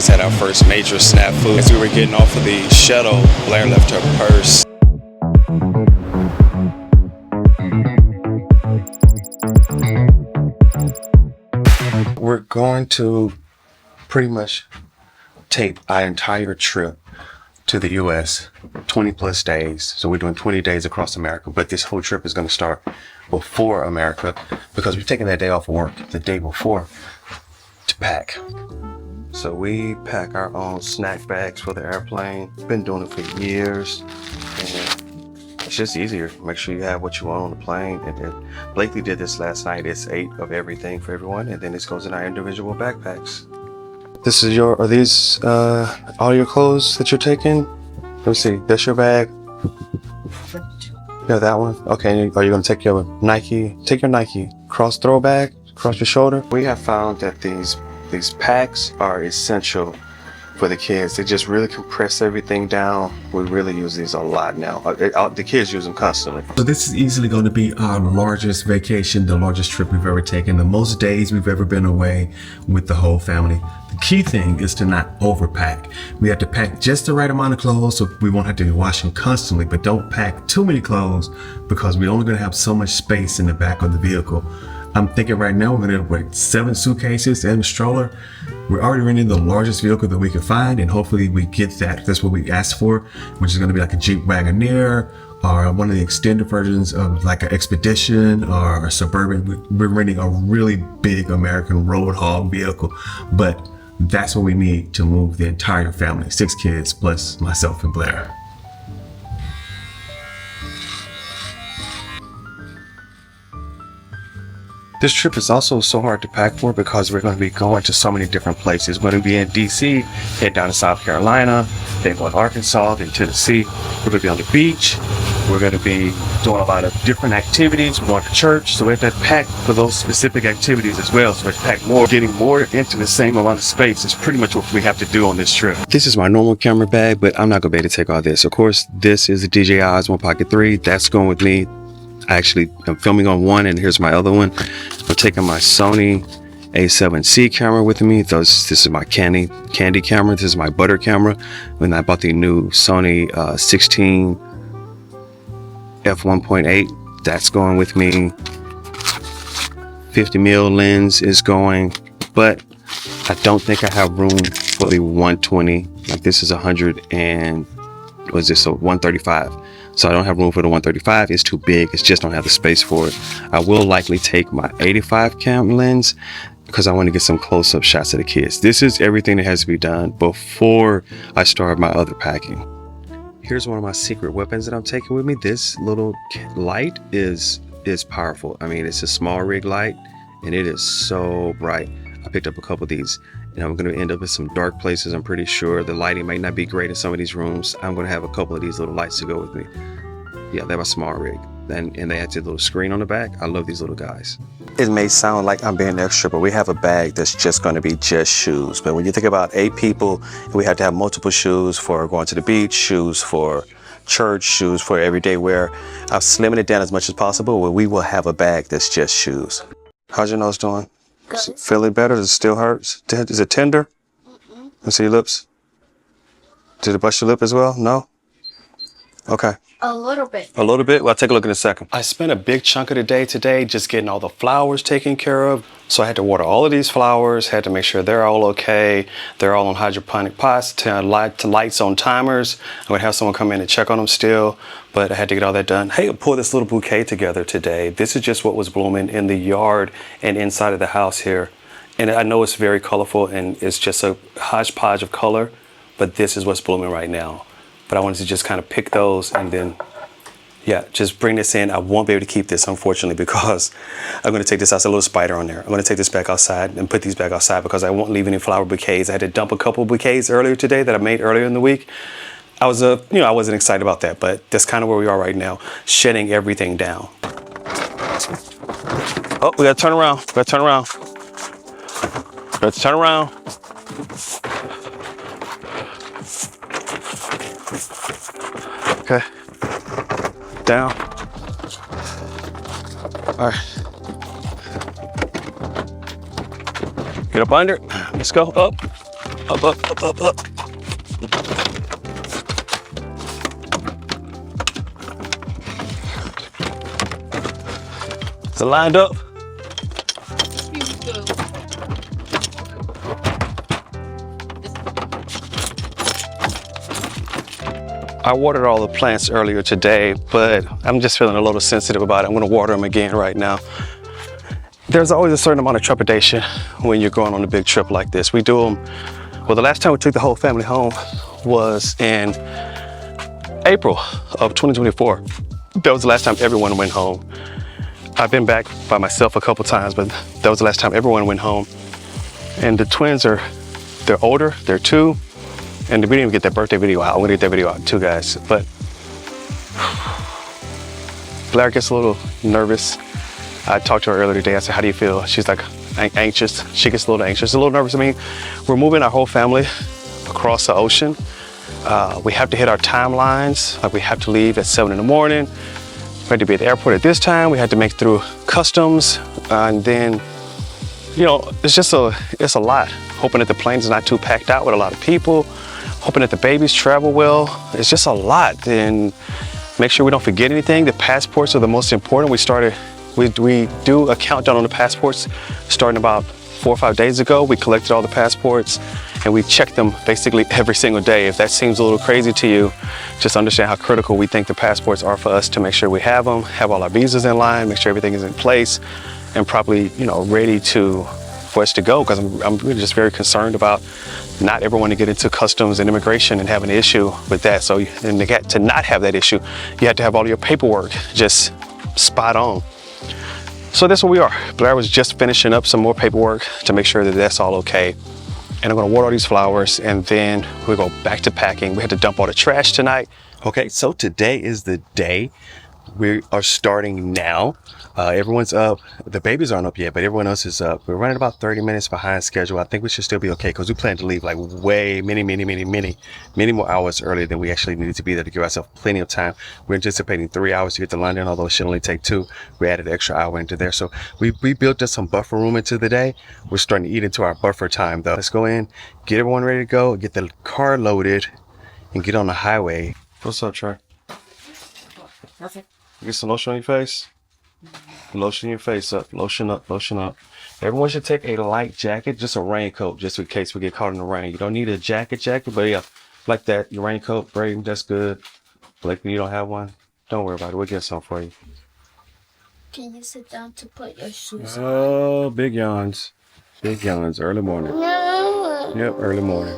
just had our first major snafu. As we were getting off of the shuttle, Blair left her purse. We're going to pretty much tape our entire trip to the U.S., 20 plus days. So we're doing 20 days across America, but this whole trip is going to start before America because we've taken that day off of work the day before to pack. So we pack our own snack bags for the airplane. Been doing it for years, and it's just easier. Make sure you have what you want on the plane. And then Blakely did this last night. It's 8 of everything for everyone, and then this goes in our individual backpacks. This is are these all your clothes that you're taking? Let me see, that's your bag? Yeah, that one? Okay, are you gonna take your Nike cross throw bag across your shoulder? We have found that these packs are essential for the kids. They just really compress everything down. We really use these a lot now. The kids use them constantly. So this is easily going to be our largest vacation, the largest trip we've ever taken, the most days we've ever been away with the whole family. The key thing is to not overpack. We have to pack just the right amount of clothes so we won't have to be washing constantly, but don't pack too many clothes because we're only going to have so much space in the back of the vehicle. I'm thinking right now we're going to have 7 suitcases and a stroller. We're already renting the largest vehicle that we can find, and hopefully we get that. That's what we asked for, which is going to be like a Jeep Wagoneer or one of the extended versions of like an Expedition or a Suburban. We're renting a really big American road haul vehicle, but that's what we need to move the entire family, 6 kids plus myself and Blair. This trip is also so hard to pack for because we're going to be going to so many different places. We're going to be in DC, head down to South Carolina, then go to Arkansas, then Tennessee. We're going to be on the beach. We're going to be doing a lot of different activities. We're going to church, so we have to pack for those specific activities as well. So we have to pack more, getting more into the same amount of space. It's pretty much what we have to do on this trip. This is my normal camera bag, but I'm not going to be able to take all this. Of course, this is the DJI Osmo Pocket 3. That's going with me. I'm filming on one, and here's my other one. I'm taking my Sony A7C camera with me. This is my candy camera. This is my butter camera. And I bought the new Sony 16 f1.8. That's going with me. 50mm lens is going, but I don't think I have room for the 120. Like this is 135. So I don't have room for the 135. It's too big. It's just don't have the space for it. I will likely take my 85 cam lens because I want to get some close-up shots of the kids. This is everything that has to be done before I start my other packing. Here's one of my secret weapons that I'm taking with me. This little light is powerful. I mean, it's a small rig light and it is so bright. I picked up a couple of these. And I'm going to end up in some dark places. I'm pretty sure the lighting might not be great in some of these rooms. I'm going to have a couple of these little lights to go with me. Yeah, they're my small rig. And they have a little screen on the back. I love these little guys. It may sound like I'm being extra, but we have a bag that's just going to be just shoes. But when you think about 8 people, we have to have multiple shoes for going to the beach, shoes for church, shoes for everyday wear. I've slimmed it down as much as possible, but we will have a bag that's just shoes. How's your nose doing? Good. Feel it better? Does it still hurt? Is it tender? Let me see your lips. Did it bust your lip as well? No? Okay. A little bit. A little bit? Well, I'll take a look in a second. I spent a big chunk of the day today just getting all the flowers taken care of. So I had to water all of these flowers, had to make sure they're all okay. They're all on hydroponic pots, to lights on timers. I'm going to have someone come in and check on them still, but I had to get all that done. Hey, I pulled this little bouquet together today. This is just what was blooming in the yard and inside of the house here. And I know it's very colorful and it's just a hodgepodge of color, but this is what's blooming right now. But I wanted to just kind of pick those and then, yeah, just bring this in. I won't be able to keep this, unfortunately, because I'm going to take this out. There's a little spider on there. I'm going to take this back outside and put these back outside because I won't leave any flower bouquets. I had to dump a couple bouquets earlier today that I made earlier in the week. I wasn't excited about that, but that's kind of where we are right now, shedding everything down. Oh, we got to turn around. We got to turn around. Let's turn around. Okay. Down. All right. Get up under. Let's go up. Up, up, up, up, up. Is it lined up? I watered all the plants earlier today, but I'm just feeling a little sensitive about it. I'm gonna water them again right now. There's always a certain amount of trepidation when you're going on a big trip like this. We do them, well, the last time we took the whole family home was in April of 2024. That was the last time everyone went home. I've been back by myself a couple times, but that was the last time everyone went home. And the twins they're older, they're 2. And we didn't even get that birthday video out. I'm gonna get that video out too, guys. But Blair gets a little nervous. I talked to her earlier today. I said, how do you feel? She's like anxious. She gets a little anxious, a little nervous. I mean, we're moving our whole family across the ocean. We have to hit our timelines. Like we have to leave at 7 in the morning. We had to be at the airport at this time. We had to make it through customs. And then, you know, it's a lot. Hoping that the plane is not too packed out with a lot of people. Hoping that the babies travel well. It's just a lot. And make sure we don't forget anything. The passports are the most important. We do a countdown on the passports starting about 4 or 5 days ago. We collected all the passports and we check them basically every single day. If that seems a little crazy to you, just understand how critical we think the passports are for us to make sure we have them, have all our visas in line, make sure everything is in place and properly, you know, ready for us to go, because I'm really just very concerned about not everyone to get into customs and immigration and have an issue with that. So to not have that issue, you have to have all your paperwork just spot on. So that's where we are. Blair was just finishing up some more paperwork to make sure that that's all okay. And I'm gonna water all these flowers and then we go back to packing. We had to dump all the trash tonight. Okay, so today is the day. We are starting now. Everyone's up. The babies aren't up yet, but everyone else is up. We're running about 30 minutes behind schedule. I think we should still be okay because we plan to leave like many more hours earlier than we actually needed to be there to give ourselves plenty of time. We're anticipating 3 hours to get to London, although it should only take 2. We added an extra hour into there. So we built just some buffer room into the day. We're starting to eat into our buffer time though. Let's go in, get everyone ready to go, get the car loaded, and get on the highway. What's up, Trey? Nothing. Get some lotion on your face. Lotion your face up. Lotion up. Lotion up. Everyone should take a light jacket, just a raincoat, just in case we get caught in the rain. You don't need a jacket, but yeah, like that. Your raincoat, brave, that's good. Like you don't have one, don't worry about it. We'll get some for you. Can you sit down to put your shoes on? Oh, big yawns. Big yawns. Early morning. No. Yep, early morning.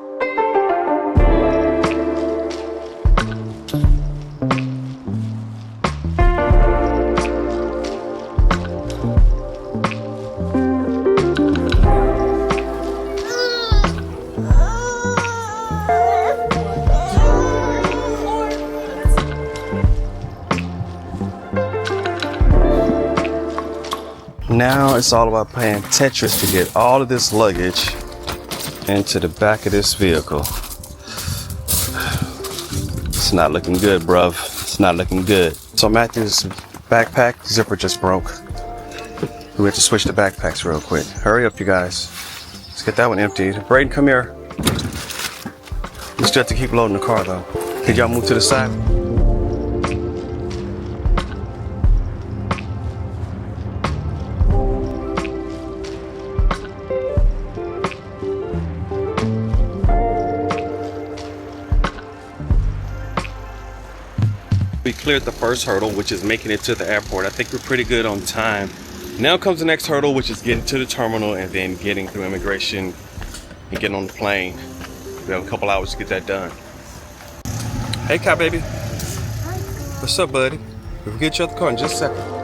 Now it's all about playing Tetris to get all of this luggage into the back of this vehicle. It's not looking good, bruv. It's not looking good. So Matthew's backpack zipper just broke. We have to switch the backpacks real quick. Hurry up, you guys. Let's get that one emptied. Braden, come here. We still have to keep loading the car though. Could y'all move to the side? We cleared the first hurdle, which is making it to the airport. I think we're pretty good on time. Now comes the next hurdle, which is getting to the terminal and then getting through immigration and getting on the plane. We have a couple hours to get that done. Hey, Kai baby. What's up, buddy? We'll get you out the car in just a second.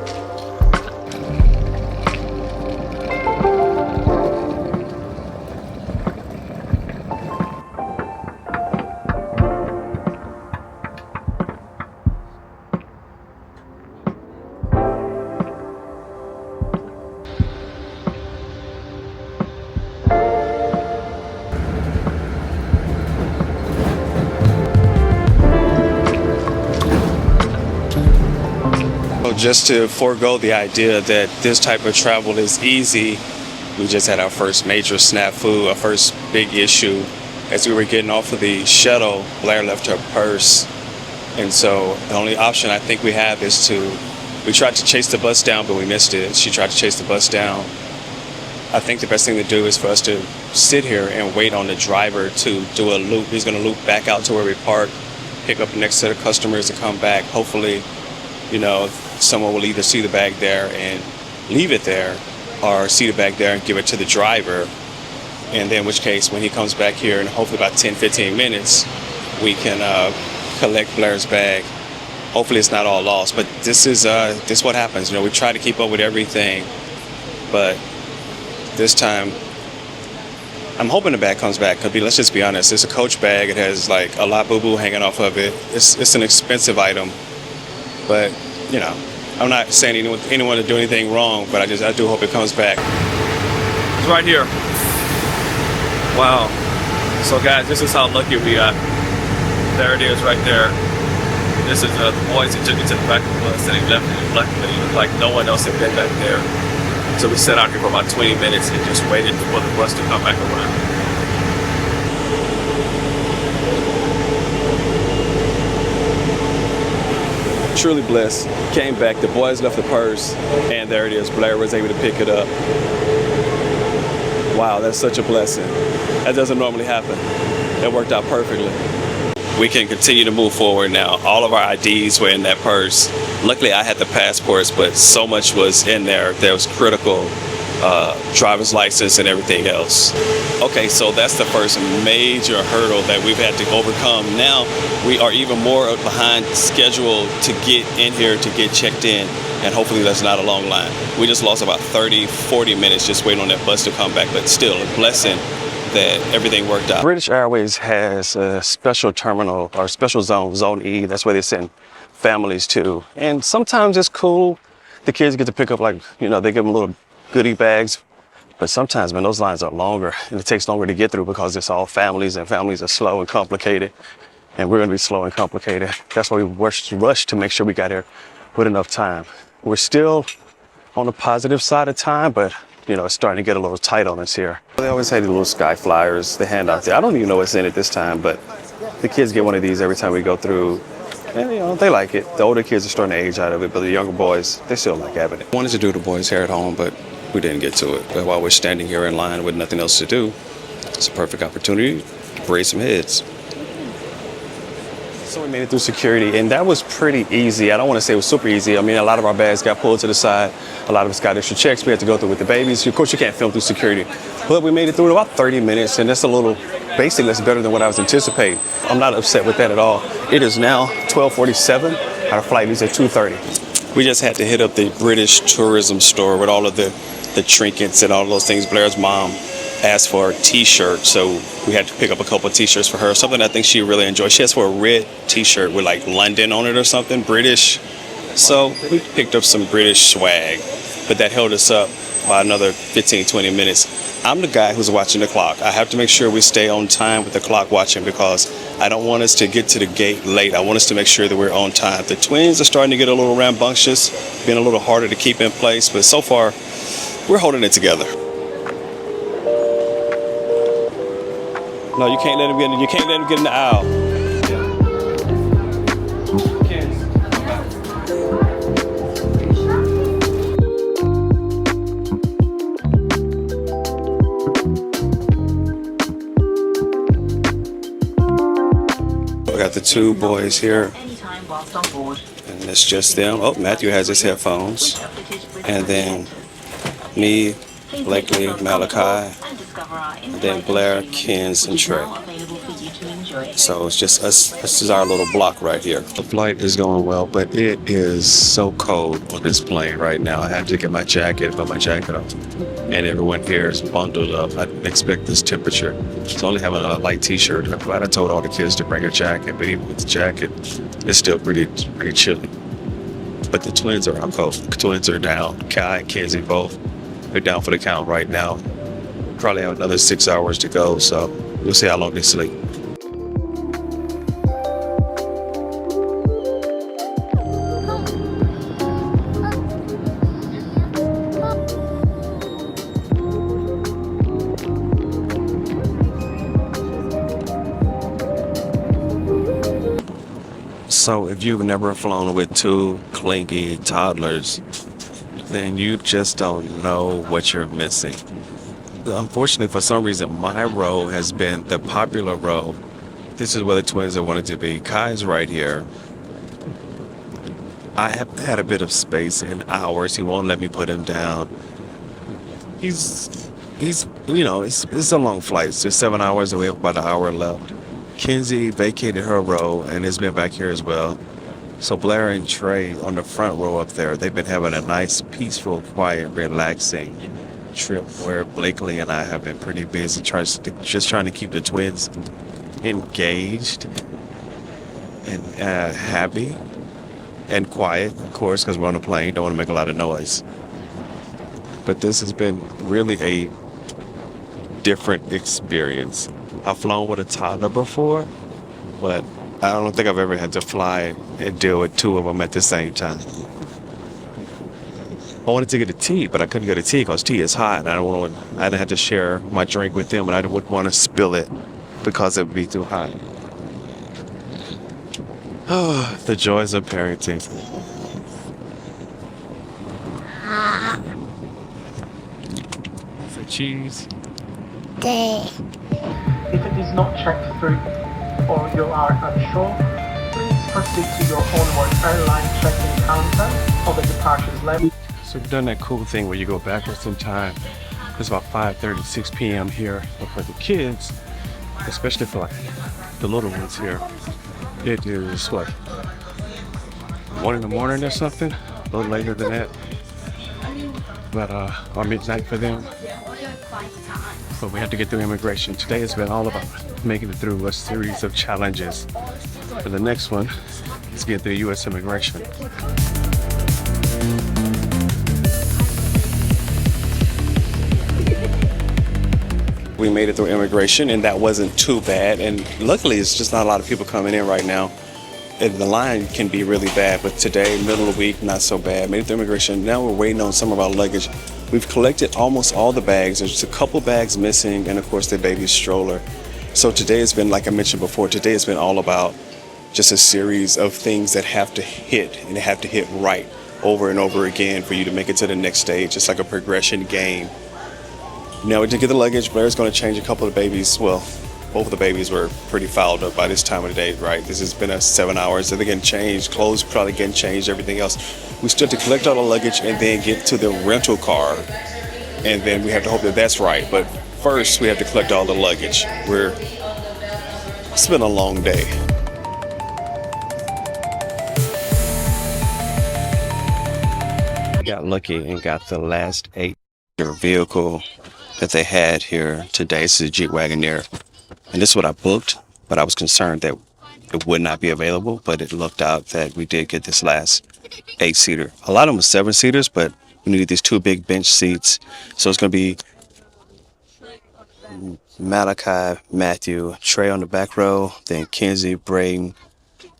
Just to forego the idea that this type of travel is easy, we just had our first major snafu, our first big issue as we were getting off of the shuttle, Blair left her purse. And so the only option I think we have is we tried to chase the bus down, but we missed it. She tried to chase the bus down. I think the best thing to do is for us to sit here and wait on the driver to do a loop. He's going to loop back out to where we parked, pick up the next set of customers to come back. Hopefully, someone will either see the bag there and leave it there, or see the bag there and give it to the driver. And then in which case, when he comes back here in hopefully about 10-15 minutes, we can collect Blair's bag. Hopefully it's not all lost, but this is what happens. We try to keep up with everything, but this time I'm hoping the bag comes back. Because let's just be honest, it's a Coach bag. It has like a lot boo-boo hanging off of it. It's an expensive item, but I'm not saying anyone to do anything wrong, but I do hope it comes back. It's right here. Wow. So guys, this is how lucky we got. There it is right there. This is the boys that took it to the back of the bus and they left it. Luckily, like no one else had been back there. So we sat out here for about 20 minutes and just waited for the bus to come back around. Truly blessed. Came back, the boys left the purse, and there it is. Blair was able to pick it up. Wow, that's such a blessing. That doesn't normally happen. It worked out perfectly. We can continue to move forward now. All of our IDs were in that purse. Luckily, I had the passports, but so much was in there that was critical. Driver's license and everything else. Okay, so that's the first major hurdle that we've had to overcome. Now we are even more behind schedule to get in here, to get checked in, and hopefully that's not a long line. We just lost about 30-40 minutes just waiting on that bus to come back, but still a blessing that everything worked out. British Airways has a special terminal or special zone, Zone E. That's where they send families to. And sometimes it's cool. The kids get to pick up they give them little goodie bags. But sometimes, man, those lines are longer and it takes longer to get through because it's all families and families are slow and complicated. And we're going to be slow and complicated. That's why we rushed to make sure we got here with enough time. We're still on the positive side of time, but it's starting to get a little tight on us here. They always have these little sky flyers they hand out there. I don't even know what's in it this time, but the kids get one of these every time we go through. And, they like it. The older kids are starting to age out of it, but the younger boys, they still like having it. I wanted to do the boys' hair at home, but we didn't get to it. But while we're standing here in line with nothing else to do, it's a perfect opportunity to braid some heads. So we made it through security, and that was pretty easy. I don't want to say it was super easy. I mean, a lot of our bags got pulled to the side. A lot of us got extra checks we had to go through with the babies. Of course, you can't film through security. But we made it through in about 30 minutes, and that's basically that's better than what I was anticipating. I'm not upset with that at all. It is now 12:47. Our flight leaves at 2:30. We just had to hit up the British tourism store with all of the trinkets and all those things. Blair's mom asked for a t-shirt, so we had to pick up a couple of t-shirts for her, something I think she really enjoyed. She asked for a red t-shirt with like London on it or something, British. So we picked up some British swag, but that held us up by another 15-20 minutes. I'm the guy who's watching the clock. I have to make sure we stay on time with the clock watching because I don't want us to get to the gate late. I want us to make sure that we're on time. The twins are starting to get a little rambunctious, being a little harder to keep in place, but so far we're holding it together. No, you can't let him get in. You can't let him get in the aisle. We got the two boys here, and it's just them. Oh, Matthew has his headphones, and then me, Blakely, Malachi, and then Blair, Kens, and Trey. So it's just us. This is our little block right here. The flight is going well, but it is so cold on this plane right now. I had to get my jacket, put my jacket on. And everyone here is bundled up. I didn't expect this temperature. It's only having a light t-shirt. I'm glad I told all the kids to bring a jacket, but even with the jacket, it's still pretty chilly. But the twins are out cold. The twins are down. Kai and Kenzie both. They're down for the count right now. Probably have another 6 hours to go, so we'll see how long they sleep. So if you've never flown with two clingy toddlers, then you just don't know what you're missing. Unfortunately, for some reason, my row has been the popular row. This is where the twins are wanted to be. Kai's right here. I have had a bit of space in hours. He won't let me put him down. He's it's a long flight. It's just 7 hours away, about an hour left. Kenzie vacated her row and has been back here as well. So Blair and Trey on the front row up there, they've been having a nice, peaceful, quiet, relaxing trip where Blakely and I have been pretty busy just trying to keep the twins engaged and happy and quiet, of course, because we're on a plane, don't want to make a lot of noise. But this has been really a different experience. I've flown with a toddler before, but I don't think I've ever had to fly and deal with two of them at the same time. I wanted to get a tea, but I couldn't get a tea because tea is hot, and I didn't have to share my drink with them, and I wouldn't want to spill it because it would be too hot. Oh, the joys of parenting. For cheese. If it is not checked through or you are unsure, please proceed to your onward airline check-in counter or the departures levy. So we've done that cool thing where you go backwards in time. It's about 5:36 p.m. here, but for the kids, especially for like the little ones here, it is what, 1 in the morning or something, a little later than that. But or midnight for them. But we have to get through immigration. Today has been all about making it through a series of challenges. For the next one, let's get through U.S. immigration. We made it through immigration, and that wasn't too bad. And luckily, it's just not a lot of people coming in right now. And the line can be really bad, but today, middle of the week, not so bad. Made it through immigration. Now we're waiting on some of our luggage. We've collected almost all the bags. There's just a couple bags missing, and of course, the baby stroller. So today has been, like I mentioned before, today has been all about just a series of things that have to hit, and they have to hit right over and over again for you to make it to the next stage. It's like a progression game. Now we did get the luggage. Blair's going to change a couple of the babies. Well, both of the babies were pretty fouled up by this time of the day, right? This has been 7 hours. So they're getting changed, clothes probably getting changed, everything else. We still have to collect all the luggage and then get to the rental car. And then we have to hope that that's right. But first, we have to collect all the luggage. It's been a long day. Got lucky and got the last 8 vehicle that they had here today. This is a Jeep Wagoneer. And this is what I booked, but I was concerned that it would not be available, but it looked out that we did get this last 8-seater. A lot of them are 7-seaters, but we needed these 2 big bench seats. So it's going to be Malachi, Matthew, Trey on the back row, then Kenzie, Braden,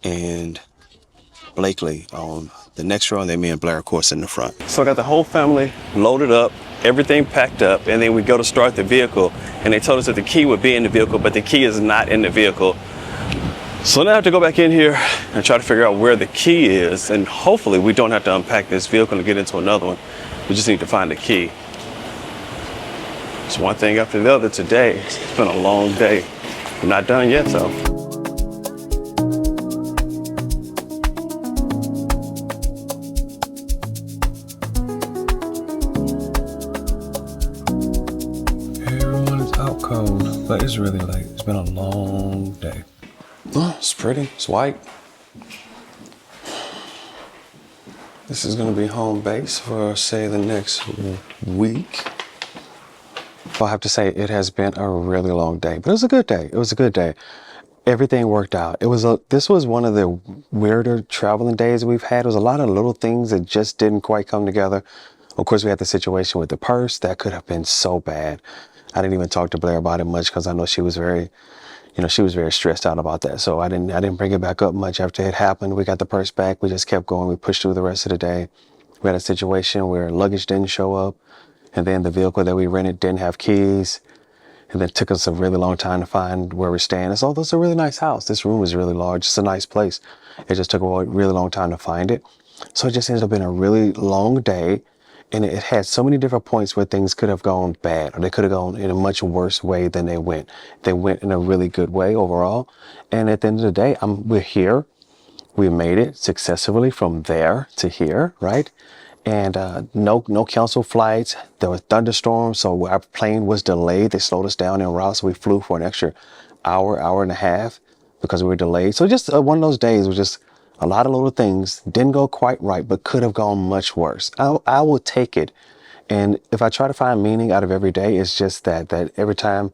and Blakely on the next row, and then me and Blair, of course, in the front. So I got the whole family loaded up, everything packed up, and then we go to start the vehicle, and they told us that the key would be in the vehicle, but the key is not in the vehicle. So now I have to go back in here and try to figure out where the key is, and hopefully we don't have to unpack this vehicle and get into another one. We just need to find the key. It's one thing after the other today. It's been a long day. I'm not done yet, though. Everyone is out cold, but it's really late. It's been a long day. Oh, it's pretty. It's white. This is going to be home base for, say, the next week. I have to say it has been a really long day, but it was a good day. It was a good day. Everything worked out. This was one of the weirder traveling days we've had. It was a lot of little things that just didn't quite come together. Of course, we had the situation with the purse. That could have been so bad. I didn't even talk to Blair about it much because I know she was very stressed out about that. So I didn't bring it back up much after it happened. We got the purse back. We just kept going. We pushed through the rest of the day. We had a situation where luggage didn't show up. And then the vehicle that we rented didn't have keys. And then it took us a really long time to find where we're staying. And so this is a really nice house. This room is really large. It's a nice place. It just took a really long time to find it. So it just ended up being a really long day. And it had so many different points where things could have gone bad, or they could have gone in a much worse way than they went. They went in a really good way overall. And at the end of the day, we're here. We made it successfully from there to here, right? And no canceled flights. There were thunderstorms, so our plane was delayed. They slowed us down en route, so we flew for an extra hour and a half because we were delayed. So just one of those days was just a lot of little things didn't go quite right, but could have gone much worse. I will take it. And if I try to find meaning out of every day, it's just that every time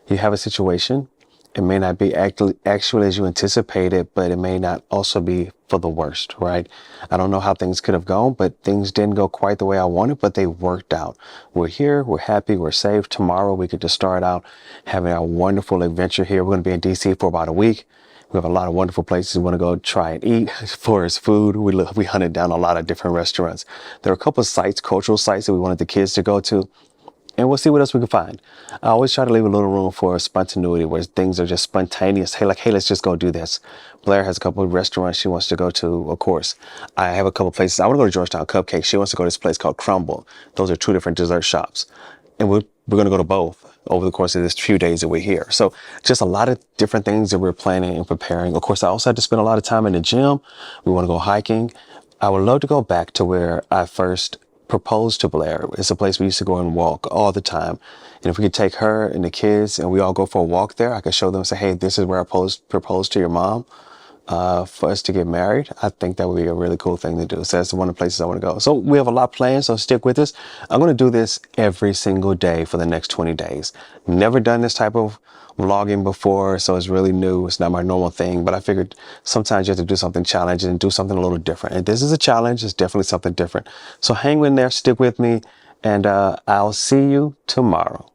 you have a situation, it may not be actually as you anticipated, but it may not also be for the worst, right? I don't know how things could have gone, but things didn't go quite the way I wanted, but they worked out. We're here, we're happy, we're safe. Tomorrow we could just start out having a wonderful adventure here. We're going to be in DC for about a week. We have a lot of wonderful places we want to go try and eat. As far as food, we hunted down a lot of different restaurants. There are a couple of sites, cultural sites that we wanted the kids to go to. And we'll see what else we can find. I always try to leave a little room for spontaneity where things are just spontaneous. Hey, let's just go do this. Blair has a couple of restaurants she wants to go to, of course. I have a couple places. I want to go to Georgetown Cupcake. She wants to go to this place called Crumble. Those are two different dessert shops. And we're going to go to both over the course of this few days that we're here. So just a lot of different things that we're planning and preparing. Of course, I also had to spend a lot of time in the gym. We want to go hiking. I would love to go back to where I first proposed to Blair. It's a place we used to go and walk all the time. And if we could take her and the kids and we all go for a walk there, I could show them and say, hey, this is where I proposed to your mom for us to get married. I think that would be a really cool thing to do. So that's one of the places I want to go. So we have a lot planned, so stick with us. I'm going to do this every single day for the next 20 days. Never done this type of vlogging before, so it's really new. It's not my normal thing, but I figured sometimes you have to do something challenging and do something a little different. And this is a challenge. It's definitely something different. So hang in there, stick with me, and I'll see you tomorrow.